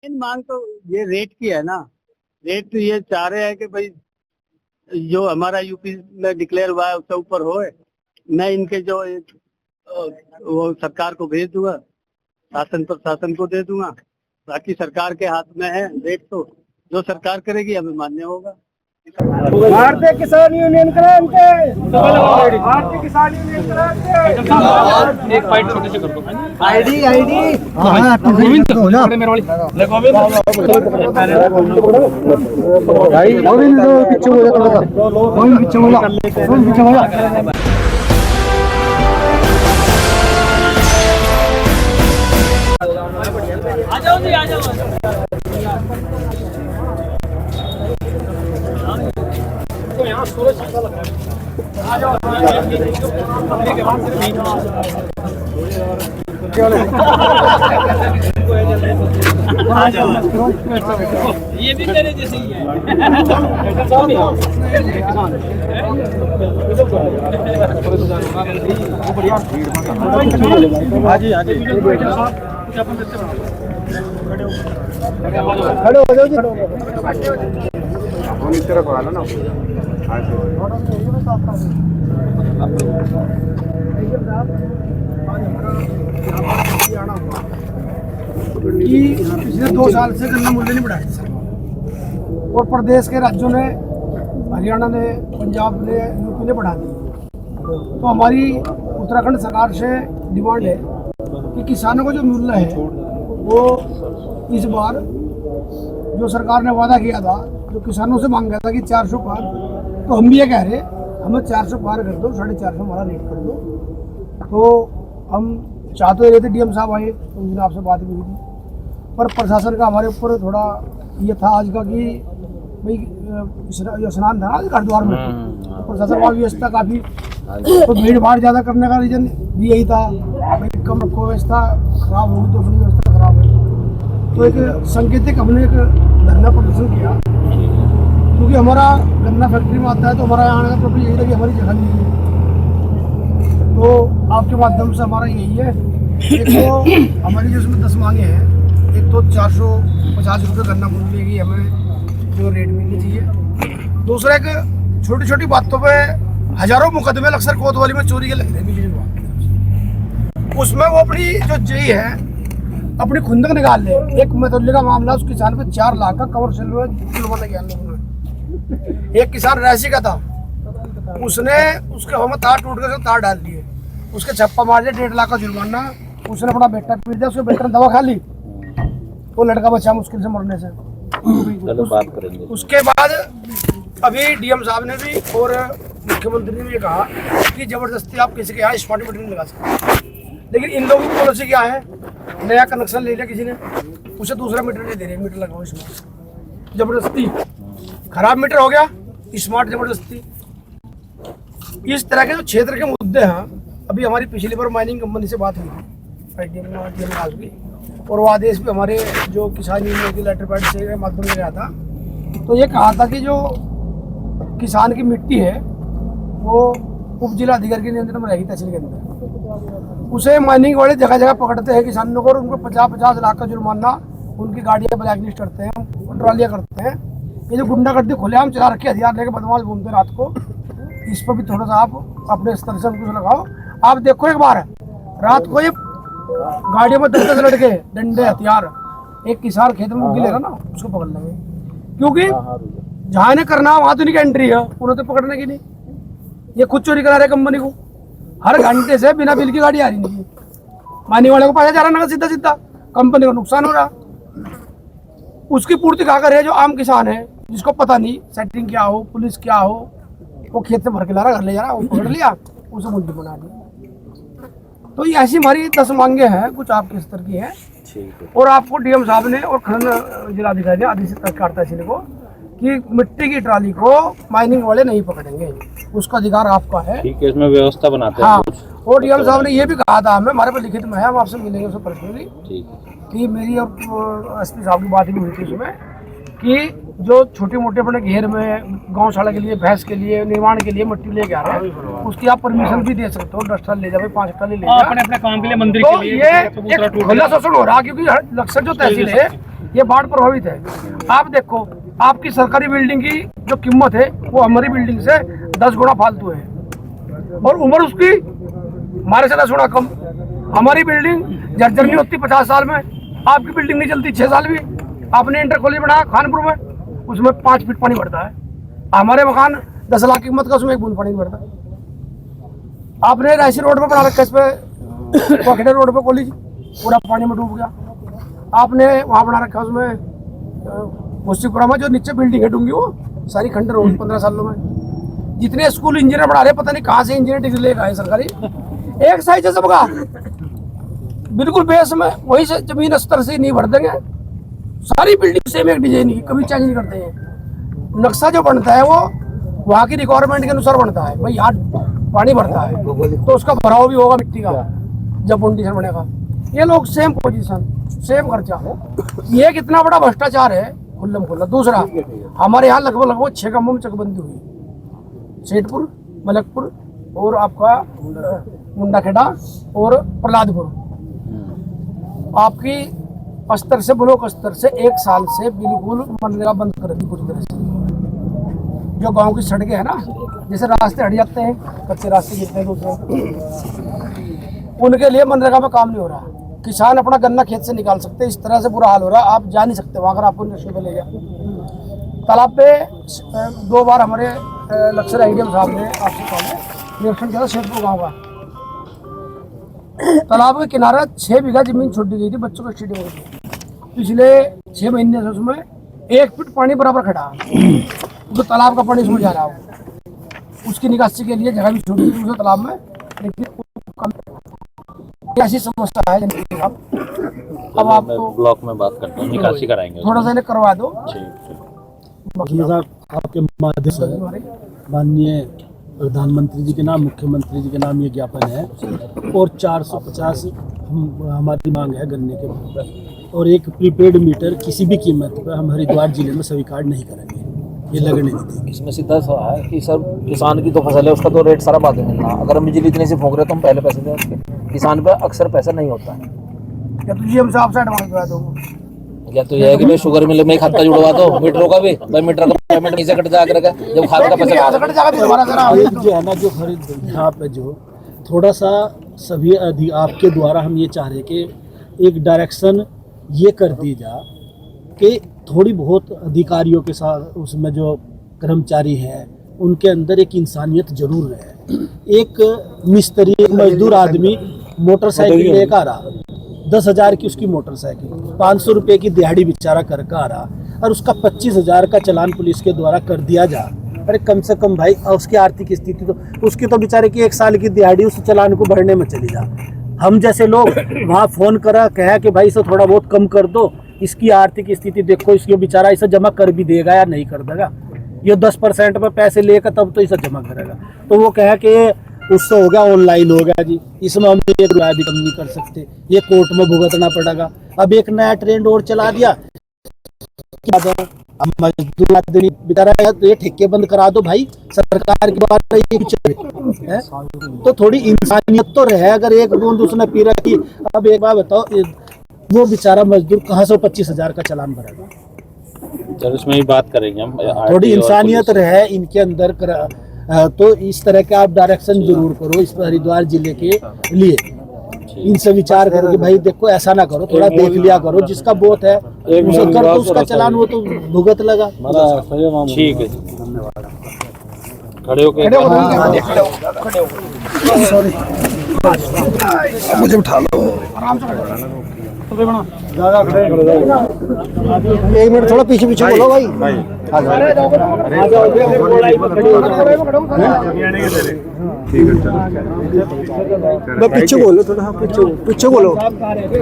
इन मांग तो ये रेट की है ना। रेट तो ये चाह रहे हैं कि भाई जो हमारा यूपी में डिक्लेयर हुआ है उससे ऊपर हो। मैं इनके जो वो सरकार को भेज दूंगा, शासन प्रशासन को दे दूंगा। बाकी सरकार के हाथ में है। रेट तो जो सरकार करेगी हमें मान्य होगा। भारतीय किसान यूनियन क्रांति, भारतीय किसान यूनियन क्रांति। एक फाइट छोटे से कर दो। आईडी गोविंद मेरे वाली ले गोविंद पीछे बोला आ जाओ जी, आ जाओ। तो यहाँ सूरज अच्छा लग रहा है। आ जाओ। ये भी मेरे जैसे ही है। खड़े हो जाओ जी। इस तरफ आ ना कि पिछले 2 साल से गन्ना मूल्य नहीं बढ़ाया सर, और प्रदेश के राज्यों ने, हरियाणा ने, पंजाब ने, यूपी ने बढ़ा दी। तो हमारी उत्तराखंड सरकार से डिमांड है कि किसानों को जो मूल्य है वो इस बार जो सरकार ने वादा किया था, जो किसानों से मांगा था कि 400 पार, तो हम भी ये कह रहे हमें 400 पार कर दो, 450 हमारा रेट कर दो। तो हम चाहते रहे थे, डीएम साहब आए तो उन दिन आपसे बात भी हुई थी, पर प्रशासन का हमारे ऊपर थोड़ा ये था आज का कि भाई स्नान था आज हरिद्वार में, तो प्रशासन वहाँ व्यवस्था काफ़ी, तो भीड़ भाड़ ज़्यादा करने का रीज़न भी यही था, भाई कम रखो, व्यवस्था खराब होगी तो अपनी व्यवस्था खराब है। तो एक संकेतिक हमने एक धरना प्रदर्शन किया, क्योंकि हमारा गन्ना फैक्ट्री में आता है, तो हमारा यहाँ आने का प्रॉब्लम यही था कि हमारी जगह नहीं है। तो आपके माध्यम से हमारा यही है, एक तो हमारी जो इसमें 10 मांगे हैं, एक तो 450 रुपये गन्ना मूल्य की हमें जो रेट मिलनी चाहिए। दूसरा एक छोटी छोटी बातों पे हजारों मुकदमे अक्सर कोतवाली में चोरी के लग रहे हैं बिजली विभाग, उसमें वो अपनी जो जेई है अपनी खुंदक निकाल ले। एक मतौले का मामला, उस किसान पे 4 लाख का कमर्शियल में जुर्माना किया लोगों ने। एक किसान राशि का था, उसने उसके हमें तार टूट कर तार डाल दिए, उसके छप्पा मार दिया, 1.5 लाख का जुर्माना। उसने अपना बेटा पीट दिया, उसके बेटे ने दवा खा ली, वो लड़का बचा मुश्किल से मरने से। बात करेंगे। उसके बाद अभी डीएम साहब ने भी और मुख्यमंत्री ने भी कहा कि जबरदस्ती आप किसी के यहाँ स्मार्ट मीटर नहीं लगा सकते। लेकिन इन लोगों की पॉलिसी क्या है, नया कनेक्शन ले लिया किसी ने, उसे दूसरा मीटर नहीं दे रहे, मीटर लगाओ इसमें जबरदस्ती। खराब मीटर हो गया, स्मार्ट जबरदस्ती। इस तरह के जो क्षेत्र के मुद्दे हैं, अभी हमारी पिछली बार माइनिंग कंपनी से बात हुई थी और वो आदेश भी हमारे जो किसान यूनियन की लेटर पैड से माध्यम से गया था। तो ये कहा था कि जो किसान की मिट्टी है वो उप जिला अधिकारी के नियंत्रण में रहेगी, तहसील के अंदर। उसे माइनिंग वाले जगह जगह पकड़ते हैं किसानों को, और उनको 50-50 लाख का जुर्माना, उनकी गाड़ियाँ ब्लैक लिस्ट करते हैं, ट्रॉलियाँ करते हैं। ये जो गुंडागर्दी खुलेआम चला रखे, हथियार लेके बदमाश घूमते रात को, इस पर भी थोड़ा सा आप अपने स्तर से कुछ लगाओ। आप देखो एक बार रात को ये गाड़ियों में 10-10 लड़के, डंडे, हथियार, एक किसान खेत में मुर्गी लेगा ना, उसको पकड़ लेंगे, क्योंकि जहाँ इन्हें करना वहाँ तो इनकी एंट्री है, उन्हें तो पकड़ने की नहीं। ये खुद चोरी करा रहे कंपनी को, हर घंटे से बिना बिल की गाड़ी आ रही नहीं, माइनिंग वाले को पैसा जा रहा ना सीधा सीधा, कंपनी को नुकसान हो रहा। उसकी पूर्ति कहाँ कर रहे जो आम किसान है, जिसको पता नहीं सेटिंग क्या हो, पुलिस क्या हो, वो खेत से भर के ला रहा, घर ले जा रहा, वो पकड़ लिया, उसे मुद्दे बना दिया। तो ये ऐसी हमारी 10 मांगे हैं, कुछ आपके स्तर की हैं, और आपको डीएम साहब ने और खनन जिलाधिकारी ने आदेश करता है को कि मिट्टी की ट्राली को माइनिंग वाले नहीं पकड़ेंगे, उसका अधिकार आपका है। ठीक है, इसमें व्यवस्था बनाते हैं। हाँ, और डीएम साहब ने ये भी कहा था हमें, हमारे पास लिखित में है, हम आपसे मिलेंगे उससे पर्सनली। ठीक है कि मेरी और एसपी साहब की बात भी हुई थी उसमें, कि जो छोटे मोटे अपने घेर में गौशाला के लिए, भैंस के लिए, निर्माण के लिए मिट्टी लेके आ रहे हैं, उसकी आप परमिशन भी दे सकते हो। 10 ट्राली ले जाओ, 5 ट्राली ले जाओ, अपने काम के लिए, मंदिर तो के लिए। ये खुला शोषण हो रहा, क्योंकि लक्सर जो तहसील है ये बाढ़ प्रभावित है। आप देखो, आपकी सरकारी बिल्डिंग की जो कीमत है वो हमारी बिल्डिंग से 10 गुना फालतू है, और उम्र उसकी हमारे से 10 गुना कम। हमारी बिल्डिंग जर्जर नहीं होती 50 साल में, आपकी बिल्डिंग नहीं चलती 6 साल भी। आपने इंटर कॉलेज बनाया खानपुर में, उसमें 5 फीट पानी भरता है। हमारे मकान 10 लाख की कीमत का, उसमें 1 बूंद पानी नहीं भरता। आपने रायसी रोड पे बना रखा है, इस पे पखेड़ा रोड पे कॉलेज पूरा पानी में डूब गया। आपने वहाँ बना रखा है, उसमें मुस्तीपुरा में जो नीचे बिल्डिंग है डूंगी, वो सारी खंडर होगी 15 सालों में। जितने स्कूल इंजीनियर बना रहे, पता नहीं कहाँ से इंजीनियर डिग्री लेकर आए सरकारी, एक साइज है सबका, बिल्कुल बेस में वही से जमीन स्तर से नहीं भर देंगे। सारी बिल्डिंग सेम एक डिजाइन की, कभी चेंज नहीं करते हैं। नक्शा जो बनता है वो वहाँ की रिक्वायरमेंट के अनुसार बनता है। भाई यहाँ पानी भरता है तो उसका भराव भी होगा मिट्टी का जब फाउंडेशन बनेगा। ये लोग सेम पोजीशन, सेम खर्चा। ये कितना बड़ा भ्रष्टाचार है, खुल्लम खुल्ला। दूसरा, हमारे यहाँ लगभग 6 गांवों में चकबंदी हुई, सेठपुर, मलकपुर और आपका मुंडाखेड़ा और प्रहलादपुर। आपकी अस्तर से, ब्लॉक अस्तर से 1 साल से बिल्कुल मनरेगा बंद कर दी पूरी तरह से। जो गांव की सड़कें है ना, जैसे रास्ते हट जाते हैं, कच्चे रास्ते गिरते हैं दूसरे, उनके लिए मनरेगा में काम नहीं हो रहा। किसान अपना गन्ना खेत से निकाल सकते, इस तरह से बुरा हाल हो रहा है, आप जा नहीं सकते वहाँ। अगर आपको इंडस्ट्री पे ले जाए तालाब पे 2 बार हमारे लक्ष्य आईडीएम साहब ने आपसे पहले निरीक्षण किया था शेरपुर गाँव का। तालाब के किनारा 6 बीघा जमीन छोड़ी गई थी बच्चों को स्टेडियम में। पिछले 6 महीने से उसमें 1 फीट पानी बराबर खड़ा, तो तालाब का पानी उसमें जा रहा हो। उसकी निकासी के लिए जगह भी छोड़ी थी उस तालाब में, लेकिन ऐसी समस्या है। अब आप तो ब्लॉक में बात करता हूँ, निकासी कराएंगे, थोड़ा सा इन्हें करवा दो। आपके माध्यम से माननीय प्रधानमंत्री जी के नाम, मुख्यमंत्री जी के नाम ये ज्ञापन है, और 450 हमारी मांग है गन्ने के ऊपर, और एक प्रीपेड मीटर किसी भी कीमत पर हम हरिद्वार जिले में स्वीकार नहीं करेंगे, ये लगने नहीं देंगे। इसमें सीधा सा है कि सर किसान की तो फसल है, उसका तो रेट सारा बाद में मिलना। अगर हम बिजली इतने से फूंक रहे तो हम पहले पैसे दें उसके। किसान पे अक्सर पैसा नहीं होता है। या तो जीएम साहब से एडवांस करवा दो, या तो ये है कि भाई शुगर मिल में खाता जुड़वा दो, मीटरों का भी भाई, मीटर का पेमेंट किसे कट जाकर जब खाद का पैसा जो है ना, जो खरीद यहाँ पे जो थोड़ा सा सभी आपके द्वारा हम ये चाह रहे कि एक डायरेक्शन ये कर दी जा कि थोड़ी बहुत अधिकारियों के साथ उसमें जो कर्मचारी हैं उनके अंदर एक इंसानियत जरूर रहे। एक मिस्त्री, एक मजदूर आदमी मोटरसाइकिल लेकर आ रहा, 10,000 की उसकी मोटरसाइकिल, 500 रुपये की दिहाड़ी बेचारा करके आ रहा, और उसका 25,000 का चालान पुलिस के द्वारा कर दिया जा। अरे कम से कम भाई उसकी आर्थिक स्थिति तो, उसकी तो बेचारे की 1 साल की दिहाड़ी उस चालान को भरने में चली जा। हम जैसे लोग वहाँ फ़ोन करा, कहा कि भाई इसे थोड़ा बहुत कम कर दो, इसकी आर्थिक स्थिति देखो, इसको बेचारा इसे जमा कर भी देगा या नहीं कर देगा। ये 10% पे पैसे लेकर तब तो इसे जमा करेगा। तो वो कहा कि उससे हो गया, ऑनलाइन हो गया जी, इसमें हम 1 रुपया भी कम नहीं कर सकते, ये कोर्ट में भुगतना पड़ेगा। अब एक नया ट्रेंड और चला दिया, अब मजदूर आदमी बेचारा ये ठेके बंद करा दो भाई, सरकार की बात है, तो थोड़ी इंसानियत तो रहे। अगर एक बूंद उसने पी रखी, अब एक बार बताओ वो बेचारा मजदूर कहाँ से 25,000 का चालान भरेगा? सर उसमें ही बात करेंगे हम, थोड़ी इंसानियत रहे इनके अंदर तो इस तरह का आप डायरेक्शन जरूर करो इस हरिद्वार जिले के लिए। इनसे विचार करो कि भाई देखो ऐसा ना करो, थोड़ा देख लिया करो, जिसका बोत है उसे कर दो, उसका चालान वो तो भुगत लगा। ठीक है, धन्यवाद। खड़े होके मुझे उठा लो, आराम से ज्यादा खड़े 1 मिनट थोड़ा पीछे पीछे बोलो भाई। पीछे बोलो थोड़ा, पीछे बोलो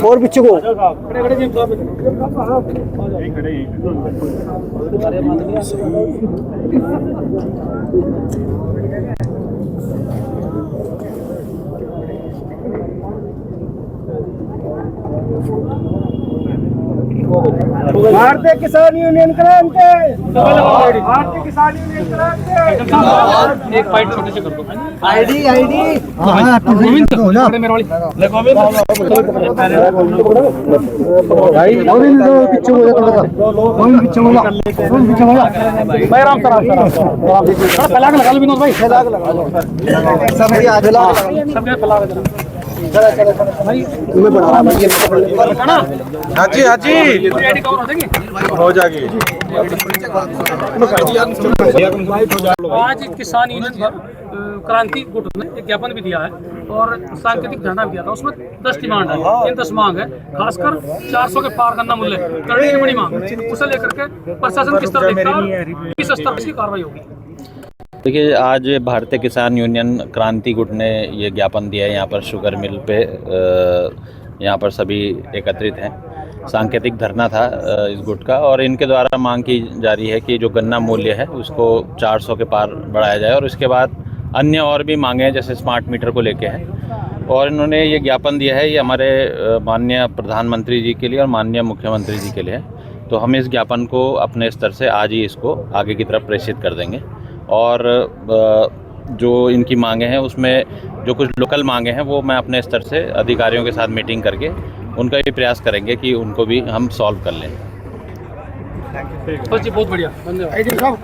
और पीछे को। भारतीय किसान यूनियन क्रांति, भारतीय किसान यूनियन क्रांति। एक फाइट छोटे से कर दो। आईडी गोविंद मेरे वाली ले गोविंद भाई राम सर फैला के लगा लो विनोद भाई, फैला के लगा लो सब फैला के हाँ जी हाँ जी रेडी कवर हो जाएगी। हो जाएगी। आज किसान यूनियन क्रांति गुट ने एक ज्ञापन भी दिया है और सांकेतिक धरना भी दिया था। उसमें 10 डिमांड है, इन 10 मांग है। खासकर 400 के पार गन्ना मूल्य करने की बड़ी मांग है। उसे लेकर के प्रशासन किस तरह देखता है, किस स्तर पर इसकी कार्रवाई होगी? देखिए, आज भारतीय किसान यूनियन क्रांति गुट ने ये ज्ञापन दिया है। यहाँ पर शुगर मिल पे यहाँ पर सभी एकत्रित हैं। सांकेतिक धरना था इस गुट का और इनके द्वारा मांग की जा रही है कि जो गन्ना मूल्य है उसको 400 के पार बढ़ाया जाए और उसके बाद अन्य और भी मांगे हैं जैसे स्मार्ट मीटर को लेके हैं। और इन्होंने ये ज्ञापन दिया है, ये हमारे माननीय प्रधानमंत्री जी के लिए और माननीय मुख्यमंत्री जी के लिए है। तो हम इस ज्ञापन को अपने स्तर से आज ही इसको आगे की तरफ प्रेषित कर देंगे और जो इनकी मांगे हैं उसमें जो कुछ लोकल मांगे हैं वो मैं अपने स्तर से अधिकारियों के साथ मीटिंग करके उनका भी प्रयास करेंगे कि उनको भी हम सॉल्व कर लें। बस जी, बहुत बढ़िया, धन्यवाद।